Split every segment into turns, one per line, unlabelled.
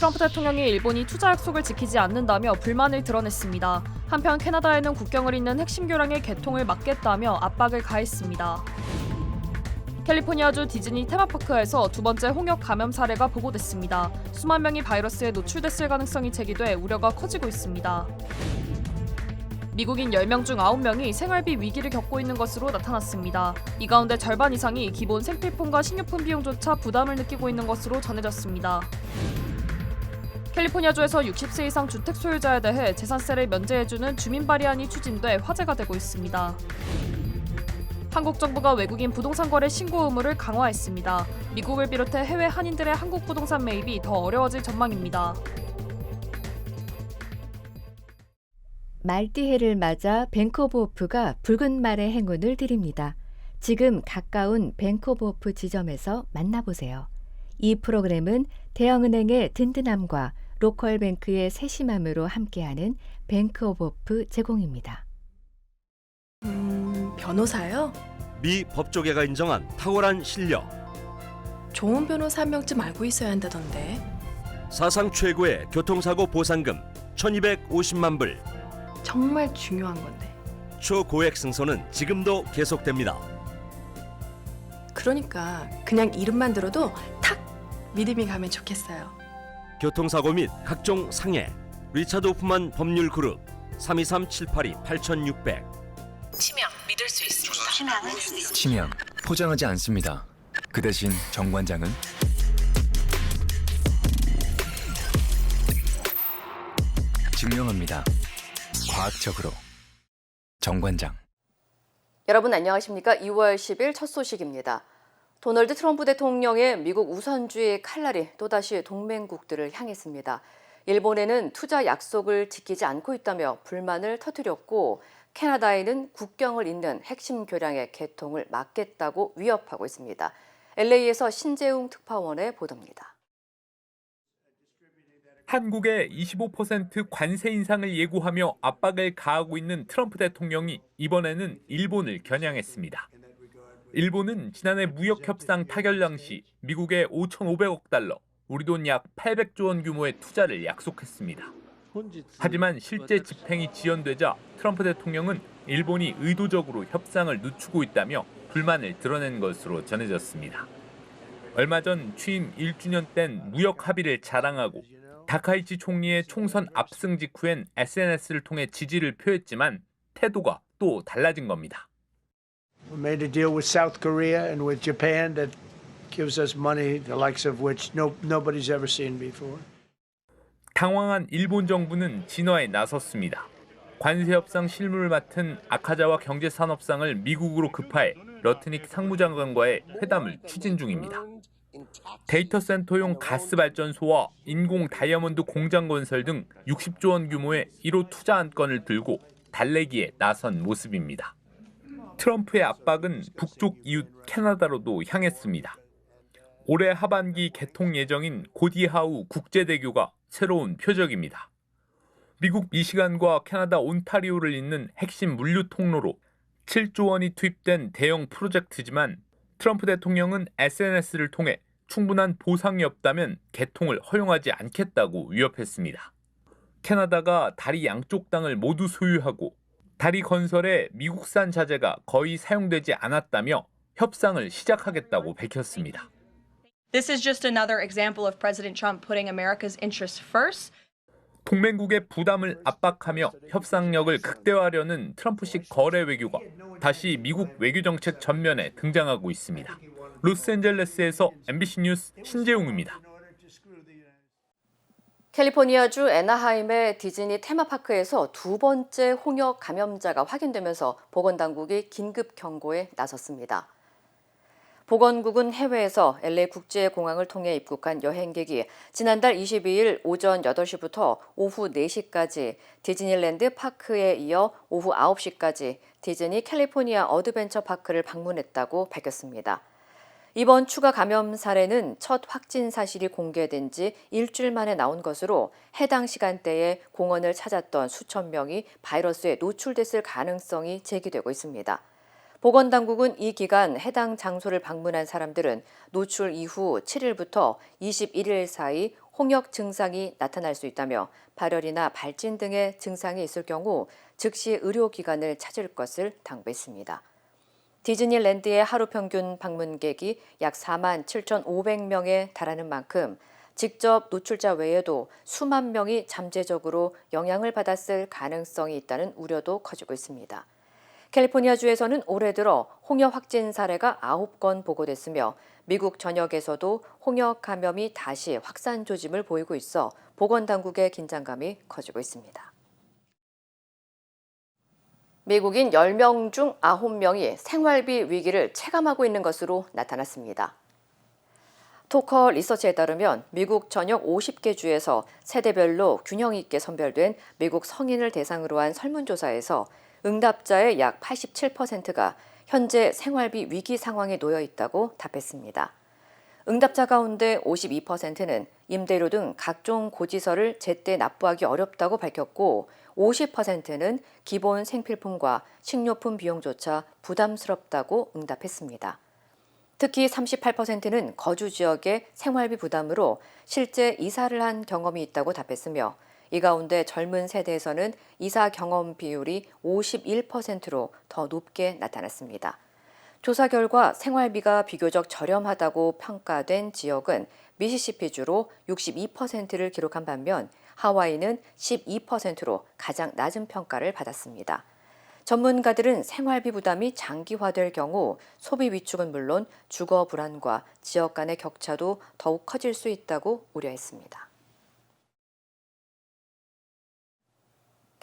트럼프 대통령이 일본이 투자 약속을 지키지 않는다며 불만을 드러냈습니다. 한편 캐나다에는 국경을 잇는 핵심 교량의 개통을 막겠다며 압박을 가했습니다. 캘리포니아주 디즈니 테마파크에서 두 번째 홍역 감염 사례가 보고됐습니다. 수만 명이 바이러스에 노출됐을 가능성이 제기돼 우려가 커지고 있습니다. 미국인 10명 중 9명이 생활비 위기를 겪고 있는 것으로 나타났습니다. 이 가운데 절반 이상이 기본 생필품과 식료품 비용조차 부담을 느끼고 있는 것으로 전해졌습니다. 캘리포니아주에서 60세 이상 주택 소유자에 대해 재산세를 면제해주는 주민 발의안이 추진돼 화제가 되고 있습니다. 한국 정부가 외국인 부동산 거래 신고 의무를 강화했습니다. 미국을 비롯해 해외 한인들의 한국 부동산 매입이 더 어려워질 전망입니다.
말띠해를 맞아 뱅크오브호프가 붉은 말의 행운을 드립니다. 지금 가까운 뱅크오브호프 지점에서 만나보세요. 이 프로그램은 대형은행의 든든함과 로컬뱅크의 세심함으로 함께하는 뱅크오브호프 제공입니다.
변호사요?
미 법조계가 인정한 탁월한 실력.
좋은 변호사 한 명쯤 알고 있어야 한다던데.
사상 최고의 교통사고 보상금 1,250만 불.
정말 중요한 건데.
초고액 승소는 지금도 계속됩니다.
그러니까 그냥 이름만 들어도 탁 믿음이 가면 좋겠어요.
교통사고 및 각종 상해. 리차드 호프만 법률그룹 323-782-8600.
치명 믿을 수 있습니다.
치명 포장하지 않습니다. 그 대신 정관장은 증명합니다. 과학적으로. 정관장.
여러분 안녕하십니까? 2월 10일 첫 소식입니다. 도널드 트럼프 대통령의 미국 우선주의 칼날이 또다시 동맹국들을 향했습니다. 일본에는 투자 약속을 지키지 않고 있다며 불만을 터뜨렸고 캐나다에는 국경을 잇는 핵심 교량의 개통을 막겠다고 위협하고 있습니다. LA에서 신재웅 특파원의 보도입니다.
한국에 25% 관세 인상을 예고하며 압박을 가하고 있는 트럼프 대통령이 이번에는 일본을 겨냥했습니다. 일본은 지난해 무역협상 타결 당시 미국에 5,500억 달러, 우리 돈 약 800조 원 규모의 투자를 약속했습니다. 하지만 실제 집행이 지연되자 트럼프 대통령은 일본이 의도적으로 협상을 늦추고 있다며 불만을 드러낸 것으로 전해졌습니다. 얼마 전 취임 1주년 땐 무역 합의를 자랑하고 다카이치 총리의 총선 압승 직후엔 SNS를 통해 지지를 표했지만 태도가 또 달라진 겁니다.
We made a deal with South Korea and with Japan that gives us money the likes of which nobody's ever seen before.
당황한 일본 정부는 진화에 나섰습니다. 관세 협상 실무를 맡은 아카자와 경제산업상을 미국으로 급파해 러트닉 상무장관과의 회담을 추진 중입니다. 데이터 센터용 가스 발전소와 인공 다이아몬드 공장 건설 등 60조 원 규모의 1호 투자 안건을 들고 달래기에 나선 모습입니다. 트럼프의 압박은 북쪽 이웃 캐나다로도 향했습니다. 올해 하반기 개통 예정인 고디하우 국제대교가 새로운 표적입니다. 미국 미시간과 캐나다 온타리오를 잇는 핵심 물류 통로로 7조 원이 투입된 대형 프로젝트지만 트럼프 대통령은 SNS를 통해 충분한 보상이 없다면 개통을 허용하지 않겠다고 위협했습니다. 캐나다가 다리 양쪽 땅을 모두 소유하고 다리 건설에 미국산 자재가 거의 사용되지 않았다며 협상을 시작하겠다고 밝혔습니다.
This is just another example of President Trump putting America's interests first.
동맹국의 부담을 압박하며 협상력을 극대화하려는 트럼프식 거래 외교가 다시 미국 외교정책 전면에 등장하고 있습니다. 로스앤젤레스에서 MBC 뉴스 신재웅입니다.
캘리포니아주 애나하임의 디즈니 테마파크에서 두 번째 홍역 감염자가 확인되면서 보건당국이 긴급 경고에 나섰습니다. 보건국은 해외에서 LA 국제공항을 통해 입국한 여행객이 지난달 22일 오전 8시부터 오후 4시까지 디즈니랜드 파크에 이어 오후 9시까지 디즈니 캘리포니아 어드벤처 파크를 방문했다고 밝혔습니다. 이번 추가 감염 사례는 첫 확진 사실이 공개된 지 일주일 만에 나온 것으로 해당 시간대에 공원을 찾았던 수천 명이 바이러스에 노출됐을 가능성이 제기되고 있습니다. 보건당국은 이 기간 해당 장소를 방문한 사람들은 노출 이후 7일부터 21일 사이 홍역 증상이 나타날 수 있다며 발열이나 발진 등의 증상이 있을 경우 즉시 의료기관을 찾을 것을 당부했습니다. 디즈니랜드의 하루 평균 방문객이 약 4만 7,500명에 달하는 만큼 직접 노출자 외에도 수만 명이 잠재적으로 영향을 받았을 가능성이 있다는 우려도 커지고 있습니다. 캘리포니아주에서는 올해 들어 홍역 확진 사례가 9건 보고됐으며 미국 전역에서도 홍역 감염이 다시 확산 조짐을 보이고 있어 보건당국의 긴장감이 커지고 있습니다. 미국인 10명 중 9명이 생활비 위기를 체감하고 있는 것으로 나타났습니다. 토커 리서치에 따르면 미국 전역 50개 주에서 세대별로 균형 있게 선별된 미국 성인을 대상으로 한 설문조사에서 응답자의 약 87%가 현재 생활비 위기 상황에 놓여 있다고 답했습니다. 응답자 가운데 52%는 임대료 등 각종 고지서를 제때 납부하기 어렵다고 밝혔고 50%는 기본 생필품과 식료품 비용조차 부담스럽다고 응답했습니다. 특히 38%는 거주 지역의 생활비 부담으로 실제 이사를 한 경험이 있다고 답했으며 이 가운데 젊은 세대에서는 이사 경험 비율이 51%로 더 높게 나타났습니다. 조사 결과 생활비가 비교적 저렴하다고 평가된 지역은 미시시피주로 62%를 기록한 반면 하와이는 12%로 가장 낮은 평가를 받았습니다. 전문가들은 생활비 부담이 장기화될 경우 소비 위축은 물론 주거 불안과 지역 간의 격차도 더욱 커질 수 있다고 우려했습니다.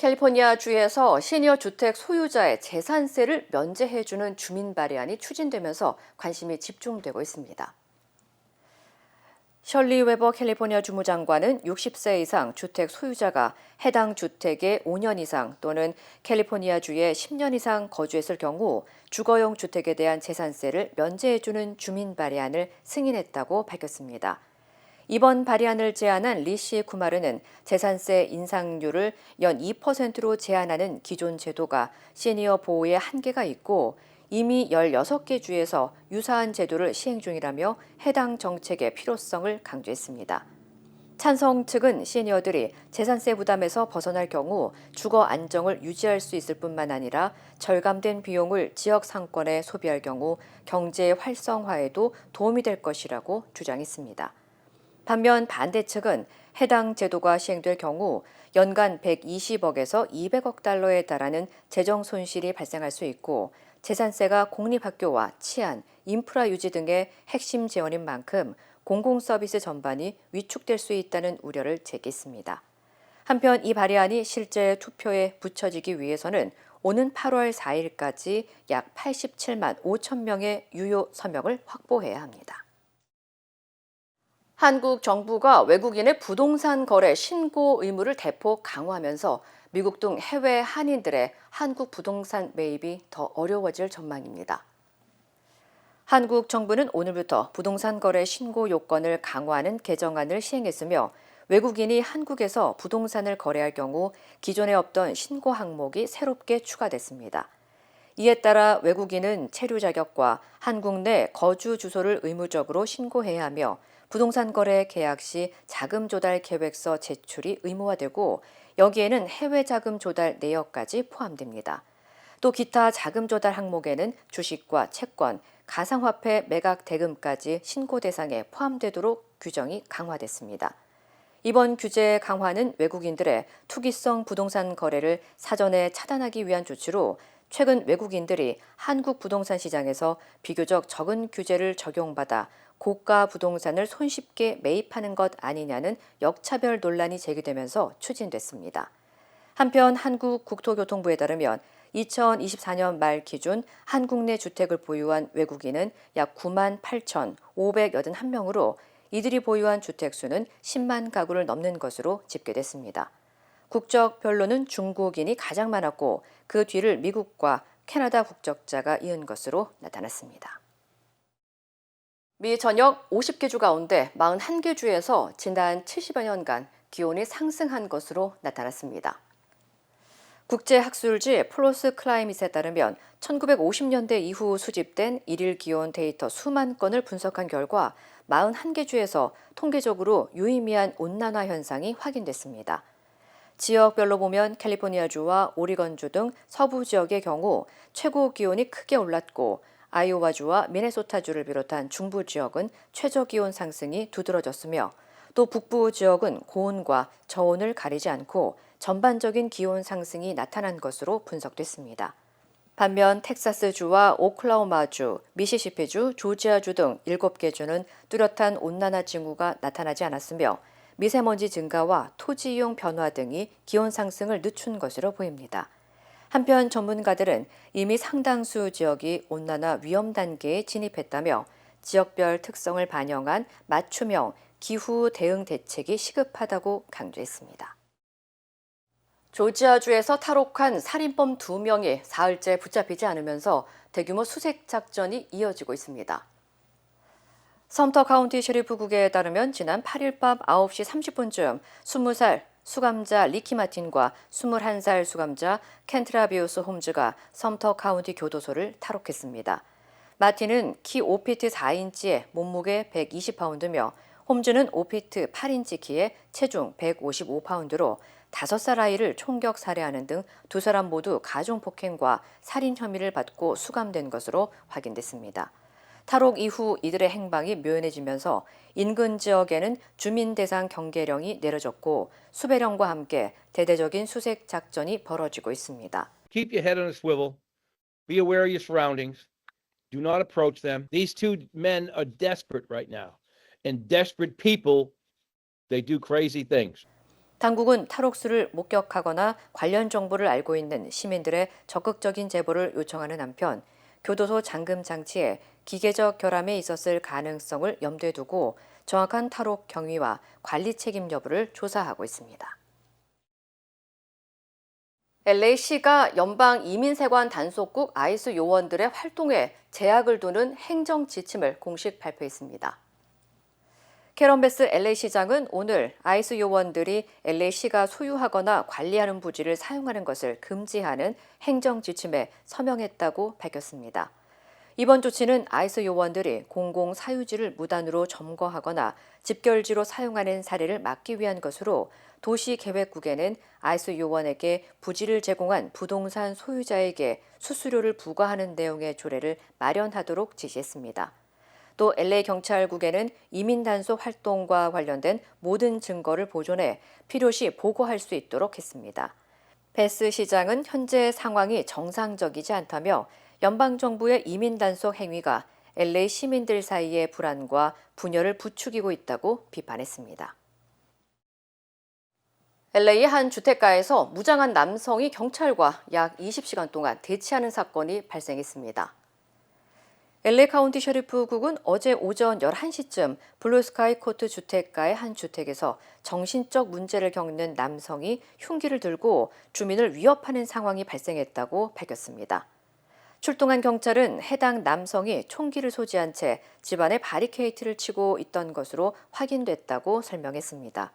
캘리포니아주에서 시니어 주택 소유자의 재산세를 면제해주는 주민 발의안이 추진되면서 관심이 집중되고 있습니다. 셜리 웨버 캘리포니아 주무장관은 60세 이상 주택 소유자가 해당 주택에 5년 이상 또는 캘리포니아주에 10년 이상 거주했을 경우 주거용 주택에 대한 재산세를 면제해주는 주민 발의안을 승인했다고 밝혔습니다. 이번 발의안을 제안한 리시 쿠마르는 재산세 인상률을 연 2%로 제한하는 기존 제도가 시니어 보호에 한계가 있고 이미 16개 주에서 유사한 제도를 시행 중이라며 해당 정책의 필요성을 강조했습니다. 찬성 측은 시니어들이 재산세 부담에서 벗어날 경우 주거 안정을 유지할 수 있을 뿐만 아니라 절감된 비용을 지역 상권에 소비할 경우 경제 활성화에도 도움이 될 것이라고 주장했습니다. 반면 반대 측은 해당 제도가 시행될 경우 연간 120억에서 200억 달러에 달하는 재정 손실이 발생할 수 있고 재산세가 공립학교와 치안, 인프라 유지 등의 핵심 재원인 만큼 공공서비스 전반이 위축될 수 있다는 우려를 제기했습니다. 한편 이 발의안이 실제 투표에 붙여지기 위해서는 오는 8월 4일까지 약 87만 5천 명의 유효 서명을 확보해야 합니다. 한국 정부가 외국인의 부동산 거래 신고 의무를 대폭 강화하면서 미국 등 해외 한인들의 한국 부동산 매입이 더 어려워질 전망입니다. 한국 정부는 오늘부터 부동산 거래 신고 요건을 강화하는 개정안을 시행했으며 외국인이 한국에서 부동산을 거래할 경우 기존에 없던 신고 항목이 새롭게 추가됐습니다. 이에 따라 외국인은 체류 자격과 한국 내 거주 주소를 의무적으로 신고해야 하며 부동산 거래 계약 시 자금 조달 계획서 제출이 의무화되고 여기에는 해외 자금 조달 내역까지 포함됩니다. 또 기타 자금 조달 항목에는 주식과 채권, 가상화폐 매각 대금까지 신고 대상에 포함되도록 규정이 강화됐습니다. 이번 규제 강화는 외국인들의 투기성 부동산 거래를 사전에 차단하기 위한 조치로 최근 외국인들이 한국 부동산 시장에서 비교적 적은 규제를 적용받아 고가 부동산을 손쉽게 매입하는 것 아니냐는 역차별 논란이 제기되면서 추진됐습니다. 한편 한국국토교통부에 따르면 2024년 말 기준 한국 내 주택을 보유한 외국인은 약 9만 8,581명으로 이들이 보유한 주택 수는 10만 가구를 넘는 것으로 집계됐습니다. 국적별로는 중국인이 가장 많았고 그 뒤를 미국과 캐나다 국적자가 이은 것으로 나타났습니다. 미 전역 50개 주 가운데 41개 주에서 지난 70여 년간 기온이 상승한 것으로 나타났습니다. 국제학술지 플로스 클라이밋에 따르면 1950년대 이후 수집된 일일 기온 데이터 수만 건을 분석한 결과 41개 주에서 통계적으로 유의미한 온난화 현상이 확인됐습니다. 지역별로 보면 캘리포니아주와 오리건주 등 서부 지역의 경우 최고 기온이 크게 올랐고 아이오와주와 미네소타주를 비롯한 중부 지역은 최저 기온 상승이 두드러졌으며 또 북부 지역은 고온과 저온을 가리지 않고 전반적인 기온 상승이 나타난 것으로 분석됐습니다. 반면 텍사스주와 오클라호마주, 미시시피주, 조지아주 등 7개 주는 뚜렷한 온난화 징후가 나타나지 않았으며 미세먼지 증가와 토지 이용 변화 등이 기온 상승을 늦춘 것으로 보입니다. 한편 전문가들은 이미 상당수 지역이 온난화 위험 단계에 진입했다며 지역별 특성을 반영한 맞춤형 기후 대응 대책이 시급하다고 강조했습니다. 조지아주에서 탈옥한 살인범 2명이 사흘째 붙잡히지 않으면서 대규모 수색 작전이 이어지고 있습니다. 섬터 카운티 셰리프국에 따르면 지난 8일 밤 9시 30분쯤 20살 수감자 리키 마틴과 21살 수감자 켄트라비우스 홈즈가 섬터 카운티 교도소를 탈옥했습니다. 마틴은 키 5피트 4인치에 몸무게 120파운드며 홈즈는 5피트 8인치 키에 체중 155파운드로 5살 아이를 총격 살해하는 등 두 사람 모두 가중폭행과 살인 혐의를 받고 수감된 것으로 확인됐습니다. 탈옥 이후 이들의 행방이 묘연해지면서 인근 지역에는 주민 대상 경계령이 내려졌고 수배령과 함께 대대적인 수색 작전이 벌어지고 있습니다.
Keep your head on a swivel. Be aware of your surroundings. Do not approach them. These two men are desperate right now. And desperate people, they do crazy things.
당국은 탈옥수를 목격하거나 관련 정보를 알고 있는 시민들의 적극적인 제보를 요청하는 한편 교도소 잠금 장치에 기계적 결함이 있었을 가능성을 염두에 두고 정확한 탈옥 경위와 관리 책임 여부를 조사하고 있습니다. LA시가 연방 이민세관 단속국 아이스 요원들의 활동에 제약을 두는 행정 지침을 공식 발표했습니다. 캐런 베스 LA시장은 오늘 아이스 요원들이 LA시가 소유하거나 관리하는 부지를 사용하는 것을 금지하는 행정 지침에 서명했다고 밝혔습니다. 이번 조치는 아이스 요원들이 공공 사유지를 무단으로 점거하거나 집결지로 사용하는 사례를 막기 위한 것으로 도시계획국에는 아이스 요원에게 부지를 제공한 부동산 소유자에게 수수료를 부과하는 내용의 조례를 마련하도록 지시했습니다. 또 LA 경찰국에는 이민 단속 활동과 관련된 모든 증거를 보존해 필요시 보고할 수 있도록 했습니다. 베스 시장은 현재 상황이 정상적이지 않다며 연방정부의 이민 단속 행위가 LA 시민들 사이의 불안과 분열을 부추기고 있다고 비판했습니다. LA의 한 주택가에서 무장한 남성이 경찰과 약 20시간 동안 대치하는 사건이 발생했습니다. LA 카운티 셰리프국은 어제 오전 11시쯤 블루스카이 코트 주택가의 한 주택에서 정신적 문제를 겪는 남성이 흉기를 들고 주민을 위협하는 상황이 발생했다고 밝혔습니다. 출동한 경찰은 해당 남성이 총기를 소지한 채 집안에 바리케이트를 치고 있던 것으로 확인됐다고 설명했습니다.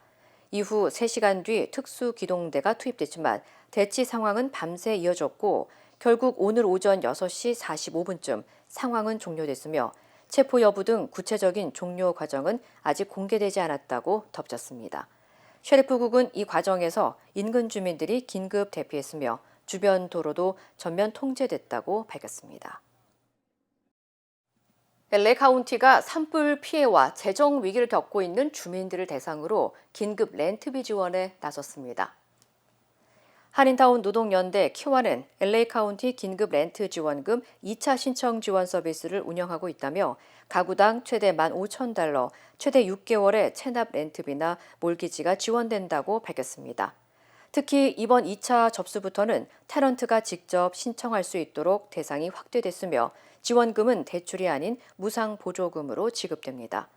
이후 3시간 뒤 특수기동대가 투입됐지만 대치 상황은 밤새 이어졌고 결국 오늘 오전 6시 45분쯤 상황은 종료됐으며 체포 여부 등 구체적인 종료 과정은 아직 공개되지 않았다고 덧붙였습니다. 셰리프국은 이 과정에서 인근 주민들이 긴급 대피했으며 주변 도로도 전면 통제됐다고 밝혔습니다. LA 카운티가 산불 피해와 재정 위기를 겪고 있는 주민들을 대상으로 긴급 렌트비 지원에 나섰습니다. 한인타운 노동연대 키와는 LA 카운티 긴급 렌트 지원금 2차 신청 지원 서비스를 운영하고 있다며 가구당 최대 $15,000, 최대 6개월의 체납 렌트비나 몰기지가 지원된다고 밝혔습니다. 특히 이번 2차 접수부터는 테넌트가 직접 신청할 수 있도록 대상이 확대됐으며 지원금은 대출이 아닌 무상 보조금으로 지급됩니다.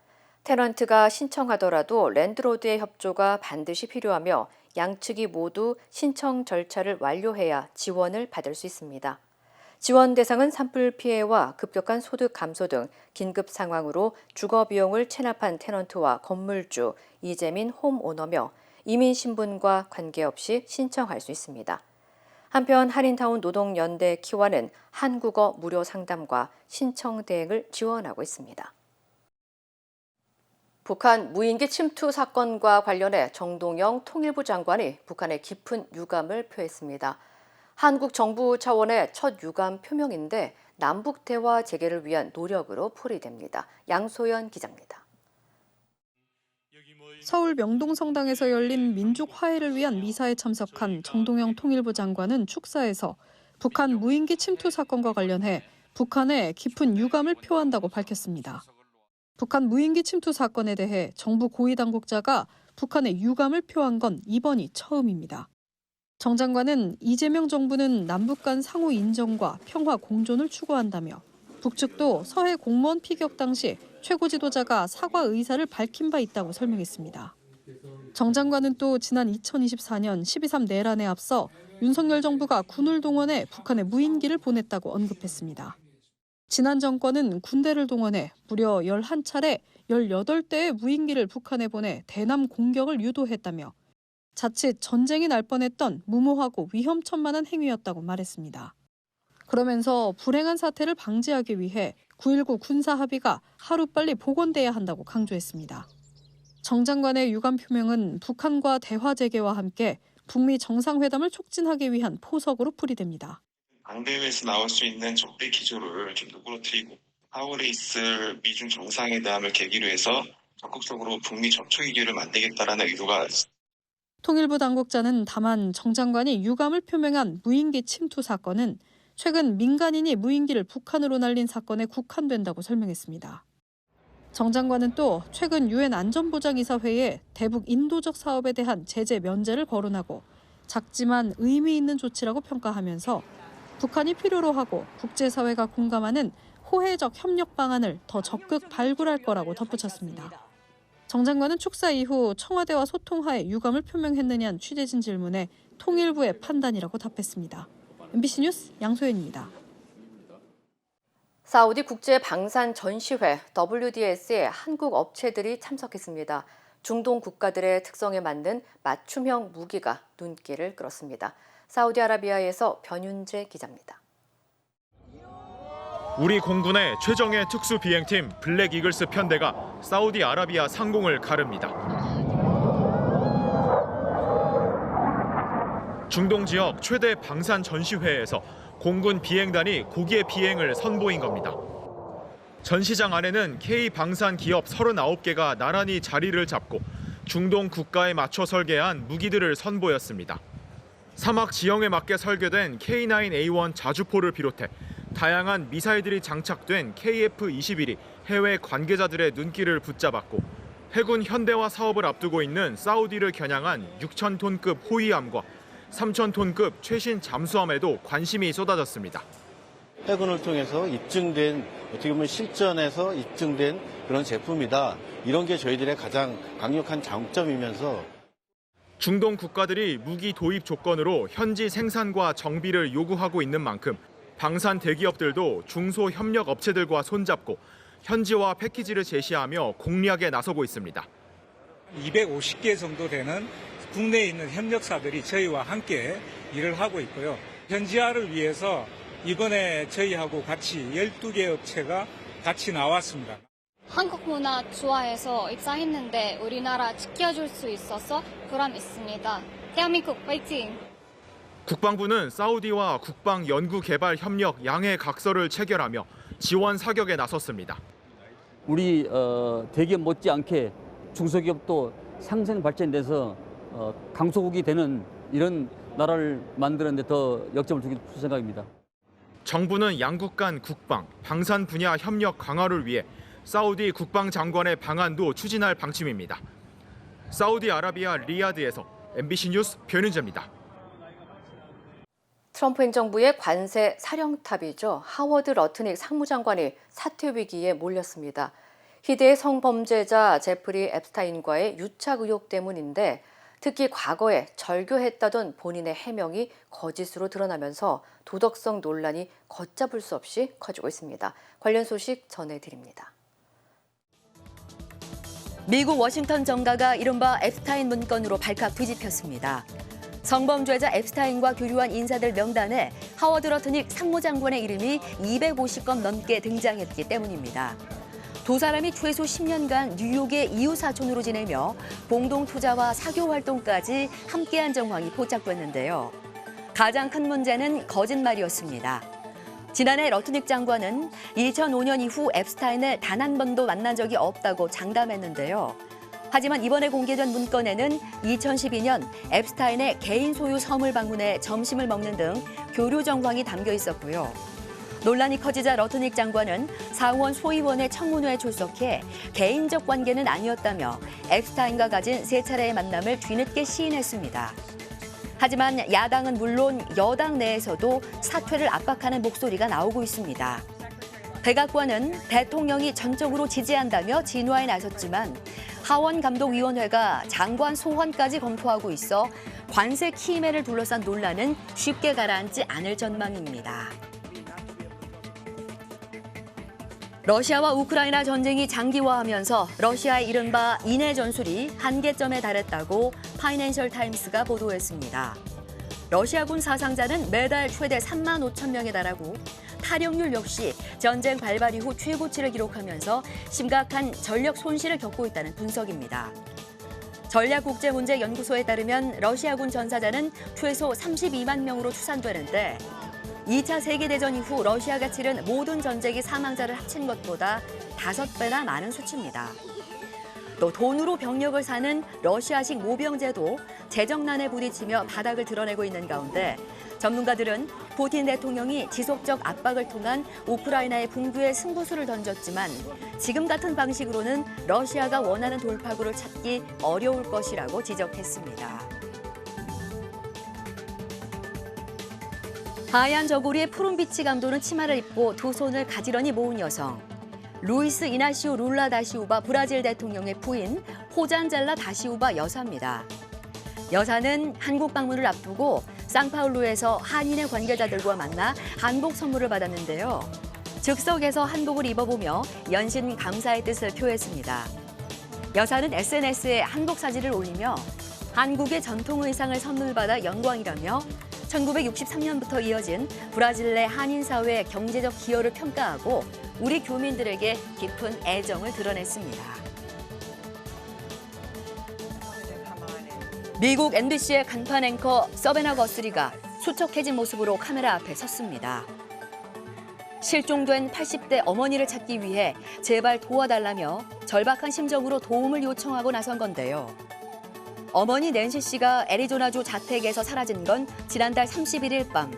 테넌트가 신청하더라도 랜드로드의 협조가 반드시 필요하며 양측이 모두 신청 절차를 완료해야 지원을 받을 수 있습니다. 지원 대상은 산불 피해와 급격한 소득 감소 등 긴급 상황으로 주거 비용을 체납한 테넌트와 건물주, 이재민 홈오너며 이민 신분과 관계없이 신청할 수 있습니다. 한편 한인타운 노동연대 키와는 한국어 무료 상담과 신청 대행을 지원하고 있습니다. 북한 무인기 침투 사건과 관련해 정동영 통일부 장관이 북한의 깊은 유감을 표했습니다. 한국 정부 차원의 첫 유감 표명인데 남북 대화 재개를 위한 노력으로 풀이됩니다. 양소연 기자입니다.
서울 명동성당에서 열린 민족 화해를 위한 미사에 참석한 정동영 통일부 장관은 축사에서 북한 무인기 침투 사건과 관련해 북한의 깊은 유감을 표한다고 밝혔습니다. 북한 무인기 침투 사건에 대해 정부 고위 당국자가 북한의 유감을 표한 건 이번이 처음입니다. 정 장관은 이재명 정부는 남북 간 상호 인정과 평화 공존을 추구한다며 북측도 서해 공무원 피격 당시 최고 지도자가 사과 의사를 밝힌 바 있다고 설명했습니다. 정 장관은 또 지난 2024년 12.3 내란에 앞서 윤석열 정부가 군을 동원해 북한에 무인기를 보냈다고 언급했습니다. 지난 정권은 군대를 동원해 무려 11차례 18대의 무인기를 북한에 보내 대남 공격을 유도했다며 자칫 전쟁이 날 뻔했던 무모하고 위험천만한 행위였다고 말했습니다. 그러면서 불행한 사태를 방지하기 위해 9.19 군사합의가 하루빨리 복원돼야 한다고 강조했습니다. 정 장관의 유감 표명은 북한과 대화 재개와 함께 북미 정상회담을 촉진하기 위한 포석으로 풀이됩니다.
강대회에서 나올 수 있는 적대 기조를 좀 누그러뜨리고 4월에 있을 미중 정상회담을 계기로 해서 적극적으로 북미 접촉의 기회를 만들겠다라는 의도가 있습니다.
통일부 당국자는 다만 정 장관이 유감을 표명한 무인기 침투 사건은 최근 민간인이 무인기를 북한으로 날린 사건에 국한된다고 설명했습니다. 정 장관은 또 최근 유엔 안전보장이사회에 대북 인도적 사업에 대한 제재 면제를 거론하고 작지만 의미 있는 조치라고 평가하면서 북한이 필요로 하고 국제사회가 공감하는 호혜적 협력 방안을 더 적극 발굴할 거라고 덧붙였습니다. 정 장관은 축사 이후 청와대와 소통하에 유감을 표명했느냐는 취재진 질문에 통일부의 판단이라고 답했습니다. MBC 뉴스 양소연입니다.
사우디 국제방산 전시회 WDS에 한국 업체들이 참석했습니다. 중동 국가들의 특성에 맞는 맞춤형 무기가 눈길을 끌었습니다. 사우디아라비아에서 변윤재 기자입니다.
우리 공군의 최정예 특수 비행팀 블랙 이글스 편대가 사우디아라비아 상공을 가릅니다. 중동 지역 최대 방산 전시회에서 공군 비행단이 고기의 비행을 선보인 겁니다. 전시장 안에는 K 방산 기업 39개가 나란히 자리를 잡고 중동 국가에 맞춰 설계한 무기들을 선보였습니다. 사막 지형에 맞게 설계된 K9A1 자주포를 비롯해 다양한 미사일들이 장착된 KF-21이 해외 관계자들의 눈길을 붙잡았고 해군 현대화 사업을 앞두고 있는 사우디를 겨냥한 6,000톤급 호위함과 3,000톤급 최신 잠수함에도 관심이 쏟아졌습니다.
해군을 통해서 입증된, 어떻게 보면 실전에서 입증된 그런 제품이다. 이런 게 저희들의 가장 강력한 장점이면서
중동 국가들이 무기 도입 조건으로 현지 생산과 정비를 요구하고 있는 만큼 방산 대기업들도 중소협력 업체들과 손잡고 현지화 패키지를 제시하며 공략에 나서고 있습니다.
250개 정도 되는 국내에 있는 협력사들이 저희와 함께 일을 하고 있고요. 현지화를 위해서 이번에 저희하고 같이 12개 업체가 같이 나왔습니다.
한국 문화 좋아해서 입사했는데 우리나라 지켜줄 수 있어서 보람 있습니다. 대한민국 화이팅!
국방부는 사우디와 국방 연구 개발 협력 양해 각서를 체결하며 지원 사격에 나섰습니다.
우리 대기업 못지않게 중소기업도 상생 발전돼서 강소국이 되는 이런 나라를 만드는 데 더 역점을 두길 생각입니다.
정부는 양국 간 국방, 방산 분야 협력 강화를 위해 사우디 국방장관의 방안도 추진할 방침입니다. 사우디아라비아 리야드에서 MBC 뉴스 변윤재입니다.
트럼프 행정부의 관세 사령탑이죠. 하워드 러트닉 상무장관이 사퇴 위기에 몰렸습니다. 희대의 성범죄자 제프리 앱스타인과의 유착 의혹 때문인데 특히 과거에 절교했다던 본인의 해명이 거짓으로 드러나면서 도덕성 논란이 걷잡을 수 없이 커지고 있습니다. 관련 소식 전해드립니다.
미국 워싱턴 정가가 이른바 앱스타인 문건으로 발칵 뒤집혔습니다. 성범죄자 앱스타인과 교류한 인사들 명단에 하워드 러트닉 상무장관의 이름이 250건 넘게 등장했기 때문입니다. 두 사람이 최소 10년간 뉴욕의 이웃 사촌으로 지내며 공동 투자와 사교 활동까지 함께한 정황이 포착됐는데요. 가장 큰 문제는 거짓말이었습니다. 지난해 러트닉 장관은 2005년 이후 앱스타인을 단 한 번도 만난 적이 없다고 장담했는데요. 하지만 이번에 공개된 문건에는 2012년 앱스타인의 개인 소유 섬을 방문해 점심을 먹는 등 교류 정황이 담겨 있었고요. 논란이 커지자 러트닉 장관은 상원 소위원회 청문회에 출석해 개인적 관계는 아니었다며 앱스타인과 가진 세 차례의 만남을 뒤늦게 시인했습니다. 하지만 야당은 물론 여당 내에서도 사퇴를 압박하는 목소리가 나오고 있습니다. 백악관은 대통령이 전적으로 지지한다며 진화에 나섰지만 하원감독위원회가 장관 소환까지 검토하고 있어 관세 키임회를 둘러싼 논란은 쉽게 가라앉지 않을 전망입니다. 러시아와 우크라이나 전쟁이 장기화하면서 러시아의 이른바 인해 전술이 한계점에 달했다고 파이낸셜 타임스가 보도했습니다. 러시아군 사상자는 매달 최대 3만 5천 명에 달하고 탈영률 역시 전쟁 발발 이후 최고치를 기록하면서 심각한 전력 손실을 겪고 있다는 분석입니다. 전략국제문제연구소에 따르면 러시아군 전사자는 최소 32만 명으로 추산되는데 2차 세계대전 이후 러시아가 치른 모든 전쟁의 사망자를 합친 것보다 5배나 많은 수치입니다. 또 돈으로 병력을 사는 러시아식 모병제도 재정난에 부딪히며 바닥을 드러내고 있는 가운데 전문가들은 푸틴 대통령이 지속적 압박을 통한 우크라이나의 붕괴의 승부수를 던졌지만 지금 같은 방식으로는 러시아가 원하는 돌파구를 찾기 어려울 것이라고 지적했습니다. 하얀 저고리에 푸른빛이 감도는 치마를 입고 두 손을 가지런히 모은 여성. 루이스 이나시오 룰라 다시우바 브라질 대통령의 부인 호잔젤라 다시우바 여사입니다. 여사는 한국 방문을 앞두고 상파울루에서 한인의 관계자들과 만나 한복 선물을 받았는데요. 즉석에서 한복을 입어보며 연신 감사의 뜻을 표했습니다. 여사는 SNS에 한복 사진을 올리며 한국의 전통 의상을 선물받아 영광이라며 1963년부터 이어진 브라질 내 한인 사회의 경제적 기여를 평가하고 우리 교민들에게 깊은 애정을 드러냈습니다. 미국 MBC의 간판 앵커 서베나 거스리가 수척해진 모습으로 카메라 앞에 섰습니다. 실종된 80대 어머니를 찾기 위해 제발 도와달라며 절박한 심정으로 도움을 요청하고 나선 건데요. 어머니 낸시 씨가 애리조나주 자택에서 사라진 건 지난달 31일 밤.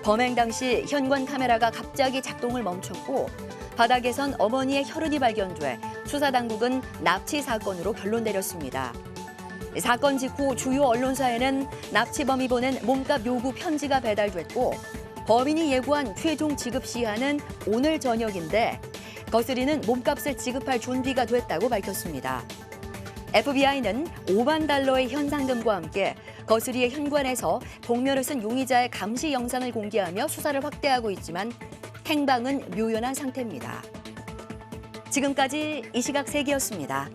범행 당시 현관 카메라가 갑자기 작동을 멈췄고 바닥에선 어머니의 혈흔이 발견돼 수사당국은 납치 사건으로 결론 내렸습니다. 사건 직후 주요 언론사에는 납치범이 보낸 몸값 요구 편지가 배달됐고 범인이 예고한 최종 지급 시한은 오늘 저녁인데 거스리는 몸값을 지급할 준비가 됐다고 밝혔습니다. FBI는 5만 달러의 현상금과 함께 거스리의 현관에서 복면을 쓴 용의자의 감시 영상을 공개하며 수사를 확대하고 있지만 행방은 묘연한 상태입니다. 지금까지 이 시각 세계였습니다.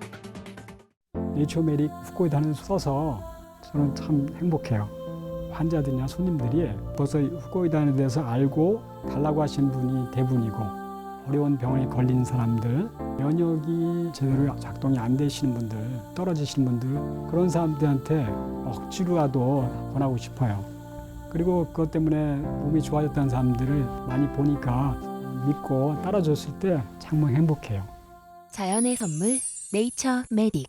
네이처메릭 후코이단을 써서 저는 참 행복해요. 환자들이나 손님들이 벌써 후코이단에 대해서 알고 달라고 하시는 분이 대부분이고 어려운 병에 걸린 사람들, 면역이 제대로 작동이 안 되시는 분들, 떨어지시는 분들 그런 사람들한테 억지로라도 권하고 싶어요. 그리고 그것 때문에 몸이 좋아졌다는 사람들을 많이 보니까 믿고 따라줬을 때 정말 행복해요.
자연의 선물 네이처 메딕.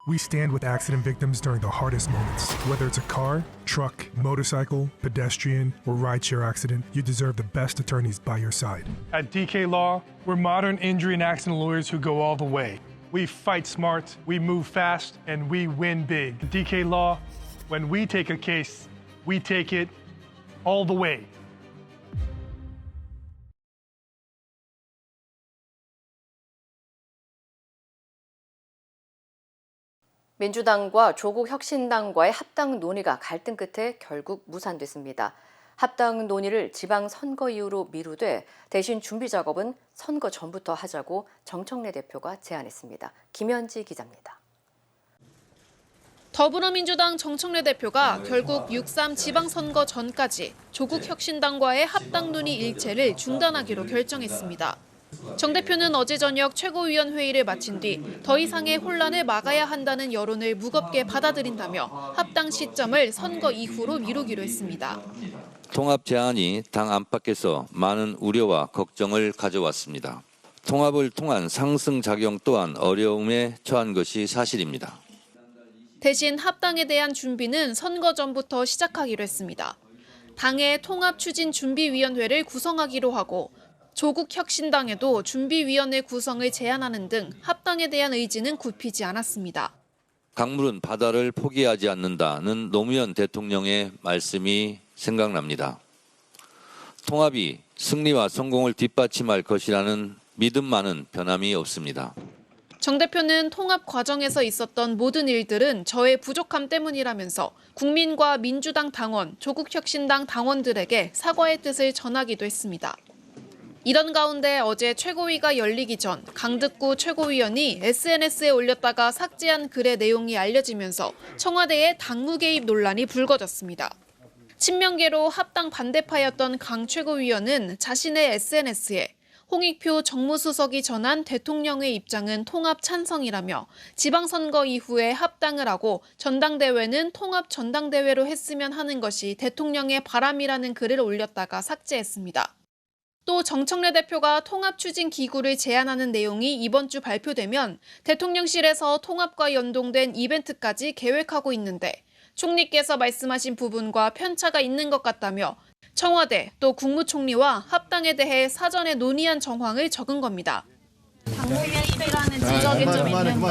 We stand with accident victims during the hardest moments. Whether it's a car, truck, motorcycle, pedestrian, or rideshare accident, you deserve the best attorneys by your side.
At DK Law, we're modern injury and accident lawyers who go all the way. We fight smart, we move fast, and we win big. At DK Law, when we take a case, we take it all the way.
민주당과 조국혁신당과의 합당 논의가 갈등 끝에 결국 무산됐습니다. 합당 논의를 지방선거 이후로 미루되 대신 준비 작업은 선거 전부터 하자고 정청래 대표가 제안했습니다. 김현지 기자입니다.
더불어민주당 정청래 대표가 결국 6.3 지방선거 전까지 조국혁신당과의 합당 논의 일체를 중단하기로 결정했습니다.
정 대표는 어제 저녁 최고위원회의를 마친 뒤 더 이상의 혼란을 막아야 한다는 여론을 무겁게 받아들인다며 합당 시점을 선거 이후로 미루기로 했습니다.
통합 제안이 당 안팎에서 많은 우려와 걱정을 가져왔습니다. 통합을 통한 상승작용 또한 어려움에 처한 것이 사실입니다.
대신 합당에 대한 준비는 선거 전부터 시작하기로 했습니다. 당의 통합추진준비위원회를 구성하기로 하고 조국 혁신당에도 준비위원회 구성을 제안하는 등 합당에 대한 의지는 굽히지 않았습니다.
강물은 바다를 포기하지 않는다는 노무현 대통령의 말씀이 생각납니다. 통합이 승리와 성공을 뒷받침할 것이라는 믿음만은 변함이 없습니다.
정 대표는 통합 과정에서 있었던 모든 일들은 저의 부족함 때문이라면서 국민과 민주당 당원, 조국혁신당 당원들에게 사과의 뜻을 전하기도 했습니다. 이런 가운데 어제 최고위가 열리기 전 강득구 최고위원이 SNS에 올렸다가 삭제한 글의 내용이 알려지면서 청와대의 당무 개입 논란이 불거졌습니다. 친명계로 합당 반대파였던 강 최고위원은 자신의 SNS에 홍익표 정무수석이 전한 대통령의 입장은 통합 찬성이라며 지방선거 이후에 합당을 하고 전당대회는 통합 전당대회로 했으면 하는 것이 대통령의 바람이라는 글을 올렸다가 삭제했습니다. 또 정청래 대표가 통합추진기구를 제안하는 내용이 이번 주 발표되면 대통령실에서 통합과 연동된 이벤트까지 계획하고 있는데 총리께서 말씀하신 부분과 편차가 있는 것 같다며 청와대 또 국무총리와 합당에 대해 사전에 논의한 정황을 적은 겁니다.
당무 개입이라는 지적이 좀 있는데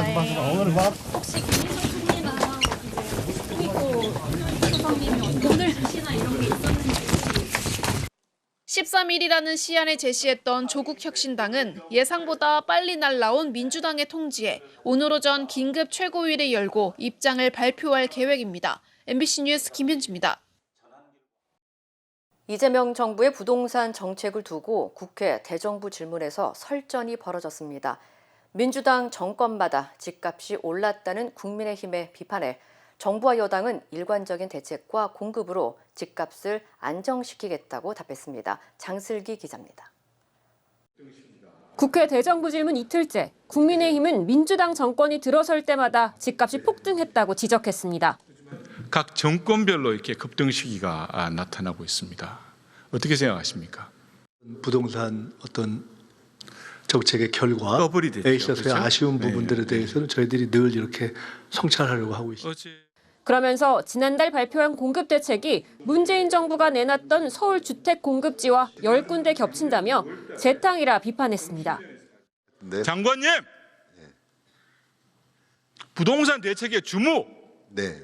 혹시 김희성 총리나 그리고 수석님이 오늘 시나 이런 게 있었는지
13일이라는 시한을 제시했던 조국혁신당은 예상보다 빨리 날라온 민주당의 통지에 오늘 오전 긴급 최고위를 열고 입장을 발표할 계획입니다. MBC 뉴스 김현주입니다.
이재명 정부의 부동산 정책을 두고 국회 대정부 질문에서 설전이 벌어졌습니다. 민주당 정권마다 집값이 올랐다는 국민의힘의 비판에 정부와 여당은 일관적인 대책과 공급으로 집값을 안정시키겠다고 답했습니다. 장슬기 기자입니다.
국회 대정부 질문 이틀째, 국민의힘은 민주당 정권이 들어설 때마다 집값이 폭등했다고 지적했습니다.
각 정권별로 이렇게 급등 시기가 나타나고 있습니다. 어떻게 생각하십니까?
부동산 어떤 정책의 결과에 있어서의 그렇죠? 아쉬운 부분들에 대해서는 저희들이 늘 이렇게 성찰하려고 하고 있습니다.
그러면서 지난달 발표한 공급 대책이 문재인 정부가 내놨던 서울 주택 공급지와 10군데 겹친다며 재탕이라 비판했습니다.
네. 장관님, 부동산 대책의 주무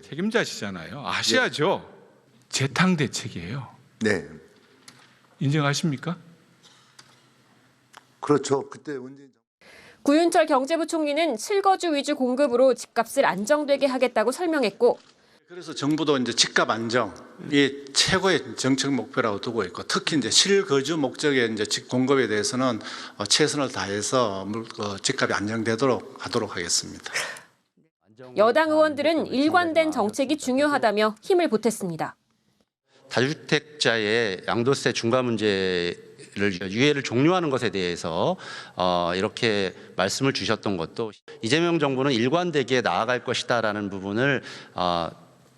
책임자시잖아요. 아셔야죠. 재탕 대책이에요.
네.
인정하십니까?
그렇죠. 그때 문재인
구윤철 경제부총리는 실거주 위주 공급으로 집값을 안정되게 하겠다고 설명했고,
그래서 정부도 이제 집값 안정이 최고의 정책 목표라고 두고 있고, 특히 이제 실거주 목적의 이제 집 공급에 대해서는 최선을 다해서 집값이 안정되도록 하도록 하겠습니다.
여당 의원들은 일관된 정책이 중요하다며 힘을 보탰습니다.
다주택자의 양도세 중과 문제를 유예를 종료하는 것에 대해서 이렇게 말씀을 주셨던 것도 이재명 정부는 일관되게 나아갈 것이다라는 부분을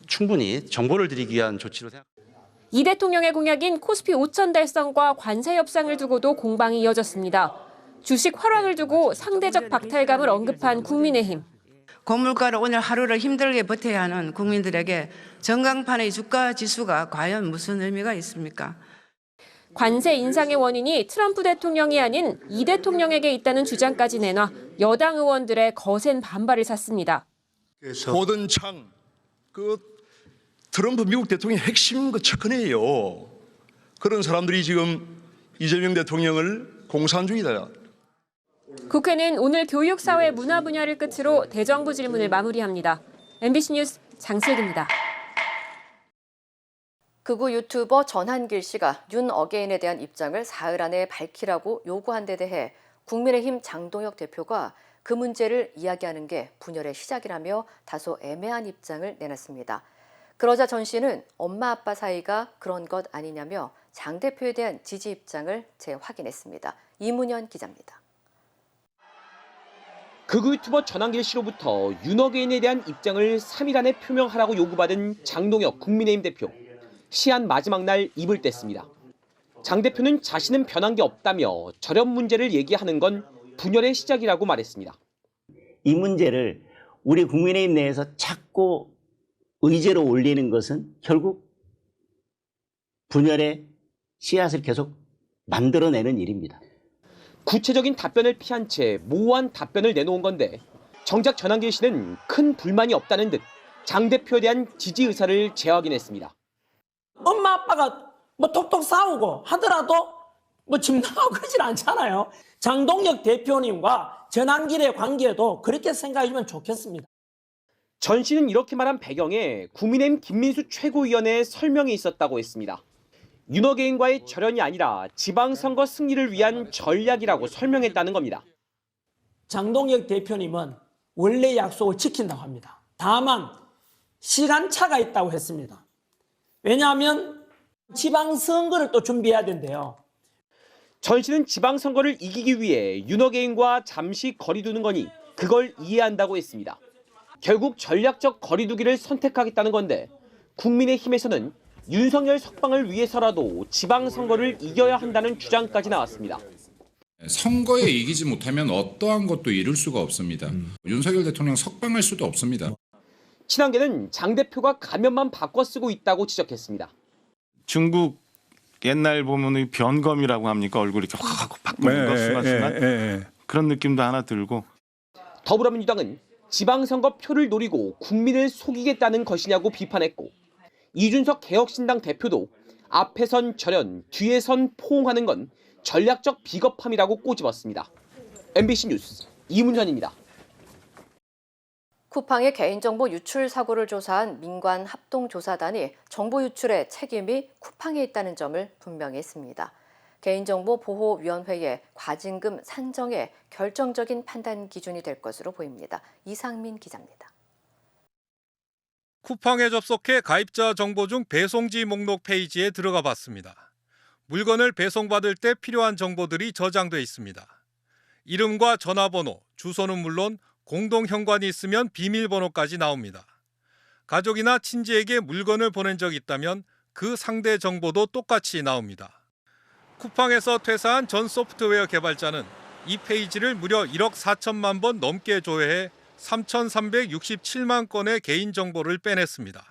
충분히 정보를 드리기 위한 조치로 생각합니다.
이 대통령의 공약인 코스피 5천 달성과 관세 협상을 두고도 공방이 이어졌습니다. 주식 하락을 두고 상대적 박탈감을 언급한 국민의힘.
고물가로 오늘 하루를 힘들게 버텨야 하는 국민들에게 전광판의 주가 지수가 과연 무슨 의미가 있습니까?
관세 인상의 원인이 트럼프 대통령이 아닌 이 대통령에게 있다는 주장까지 내놔 여당 의원들의 거센 반발을 샀습니다.
고든 창, 트럼프 미국 대통령의 핵심 척헌이에요. 그런 사람들이 지금 이재명 대통령을 공산 중이다.
국회는 오늘 교육, 사회, 문화 분야를 끝으로 대정부 질문을 마무리합니다. MBC 뉴스 장슬기입니다.
극우 유튜버 전한길 씨가 윤 어게인에 대한 입장을 사흘 안에 밝히라고 요구한 데 대해 국민의힘 장동혁 대표가 그 문제를 이야기하는 게 분열의 시작이라며 다소 애매한 입장을 내놨습니다. 그러자 전 씨는 엄마 아빠 사이가 그런 것 아니냐며 장 대표에 대한 지지 입장을 재확인했습니다. 이문현 기자입니다.
극우 유튜버 전한길 씨로부터 윤어게인에 대한 입장을 3일 안에 표명하라고 요구받은 장동혁 국민의힘 대표. 시한 마지막 날 입을 뗐습니다. 장 대표는 자신은 변한 게 없다며 저렴 문제를 얘기하는 건 분열의 시작이라고 말했습니다.
이 문제를 우리 국민의힘 내에서 자꾸 의제로 올리는 것은 결국 분열의 씨앗을 계속 만들어내는 일입니다.
구체적인 답변을 피한 채 모호한 답변을 내놓은 건데 정작 전한길 씨는 큰 불만이 없다는 듯 장 대표에 대한 지지 의사를 재확인했습니다.
엄마 아빠가 뭐 톡톡 싸우고 하더라도 뭐 집 나가고 그러진 않잖아요. 장동혁 대표님과 전한길의 관계도 그렇게 생각해주면 좋겠습니다.
전 씨는 이렇게 말한 배경에 국민의힘 김민수 최고위원회의 설명이 있었다고 했습니다. 윤어게인과의 절연이 아니라 지방선거 승리를 위한 전략이라고 설명했다는 겁니다.
장동혁 대표님은 원래 약속을 지킨다고 합니다. 다만 시간차가 있다고 했습니다. 왜냐하면 지방선거를 또 준비해야 된대요.
전 씨는 지방선거를 이기기 위해 윤어게인과 잠시 거리 두는 거니 그걸 이해한다고 했습니다. 결국 전략적 거리두기를 선택하겠다는 건데 국민의힘에서는 윤석열 석방을 위해서라도 지방선거를 이겨야 한다는 주장까지 나왔습니다.
선거에 이기지 못하면 어떠한 것도 이룰 수가 없습니다. 윤석열 대통령 석방할 수도 없습니다.
친한계는 장 대표가 가면만 바꿔 쓰고 있다고 지적했습니다.
중국 옛날 보면 변검이라고 합니까? 얼굴이 이렇게 확 바꾸는 거 순간순간 그런 느낌도 하나 들고.
더불어민주당은 지방선거 표를 노리고 국민을 속이겠다는 것이냐고 비판했고 이준석 개혁신당 대표도 앞에선 절연, 뒤에선 포옹하는 건 전략적 비겁함이라고 꼬집었습니다. MBC 뉴스 이문현입니다.
쿠팡의 개인정보 유출 사고를 조사한 민관 합동조사단이 정보 유출의 책임이 쿠팡에 있다는 점을 분명히 했습니다. 개인정보보호위원회의 과징금 산정에 결정적인 판단 기준이 될 것으로 보입니다. 이상민 기자입니다.
쿠팡에 접속해 가입자 정보 중 배송지 목록 페이지에 들어가 봤습니다. 물건을 배송받을 때 필요한 정보들이 저장돼 있습니다. 이름과 전화번호, 주소는 물론 공동 현관이 있으면 비밀번호까지 나옵니다. 가족이나 친지에게 물건을 보낸 적이 있다면 그 상대 정보도 똑같이 나옵니다. 쿠팡에서 퇴사한 전 소프트웨어 개발자는 이 페이지를 무려 1억 4천만 번 넘게 조회해 3,367만 건의 개인정보를 빼냈습니다.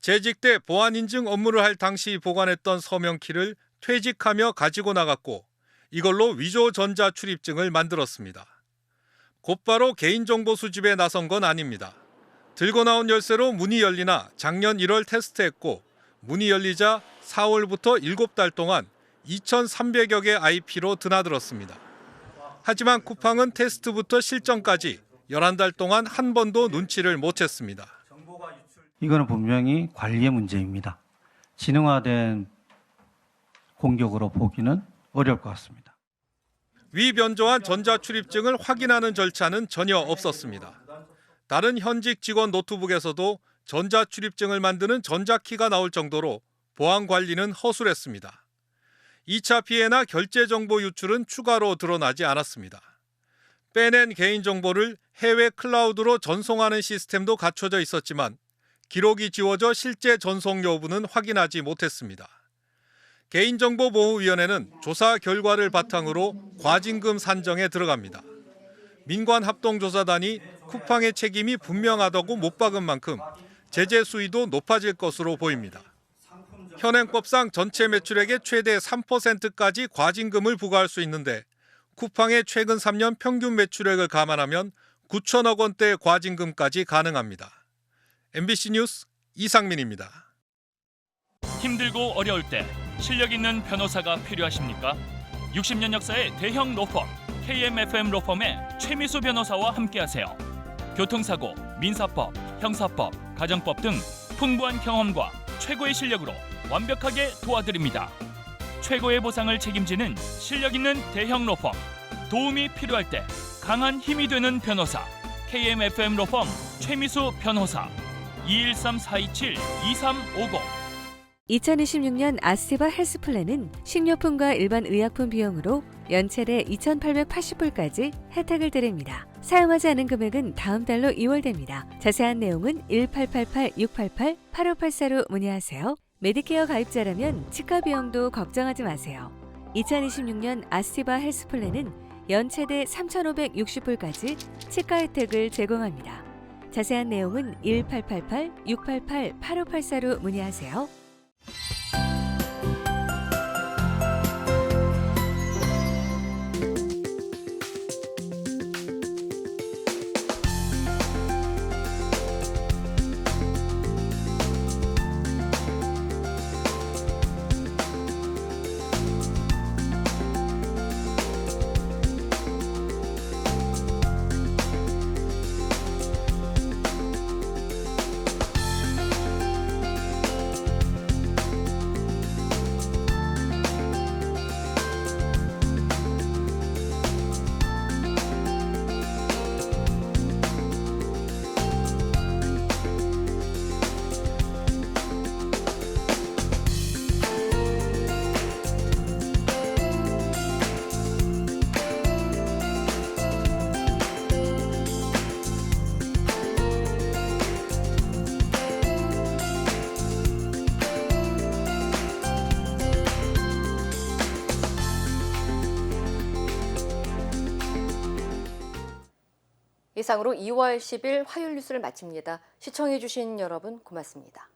재직 때 보안인증 업무를 할 당시 보관했던 서명키를 퇴직하며 가지고 나갔고 이걸로 위조 전자출입증을 만들었습니다. 곧바로 개인정보 수집에 나선 건 아닙니다. 들고 나온 열쇠로 문이 열리나 작년 1월 테스트했고 문이 열리자 4월부터 7달 동안 2,300여 개 IP로 드나들었습니다. 하지만 쿠팡은 테스트부터 실전까지 11달 동안 한 번도 눈치를 못 챘습니다.
이거는 분명히 관리의 문제입니다. 지능화된 공격으로 보기는 어려울 것 같습니다.
위변조한 전자출입증을 확인하는 절차는 전혀 없었습니다. 다른 현직 직원 노트북에서도 전자출입증을 만드는 전자키가 나올 정도로 보안 관리는 허술했습니다. 2차 피해나 결제 정보 유출은 추가로 드러나지 않았습니다. 빼낸 개인정보를 해외 클라우드로 전송하는 시스템도 갖춰져 있었지만 기록이 지워져 실제 전송 여부는 확인하지 못했습니다. 개인정보보호위원회는 조사 결과를 바탕으로 과징금 산정에 들어갑니다. 민관합동조사단이 쿠팡의 책임이 분명하다고 못 박은 만큼 제재 수위도 높아질 것으로 보입니다. 현행법상 전체 매출액의 최대 3%까지 과징금을 부과할 수 있는데 쿠팡의 최근 3년 평균 매출액을 감안하면 9천억 원대 과징금까지 가능합니다. MBC 뉴스 이상민입니다.
힘들고 어려울 때 실력 있는 변호사가 필요하십니까? 60년 역사의 대형 로펌 KMFM 로펌의 최미수 변호사와 함께하세요. 교통사고, 민사법, 형사법, 가정법 등 풍부한 경험과 최고의 실력으로 완벽하게 도와드립니다. 최고의 보상을 책임지는 실력 있는 대형 로펌, 도움이 필요할 때 강한 힘이 되는 변호사 KMFM 로펌 최미수 변호사. 213-427-2350.
2026년 아스테바 헬스플랜은 식료품과 일반 의약품 비용으로 연체대 2,880불까지 혜택을 드립니다. 사용하지 않은 금액은 다음 달로 2월됩니다. 자세한 내용은 1888-688-8584로 문의하세요. 메디케어 가입자라면 치과 비용도 걱정하지 마세요. 2026년 아스티바 헬스플랜은 연체대 3,560불까지 치과 혜택을 제공합니다. 자세한 내용은 1888-688-8584로 문의하세요.
이상으로 2월 10일 화요일 뉴스를 마칩니다. 시청해주신 여러분 고맙습니다.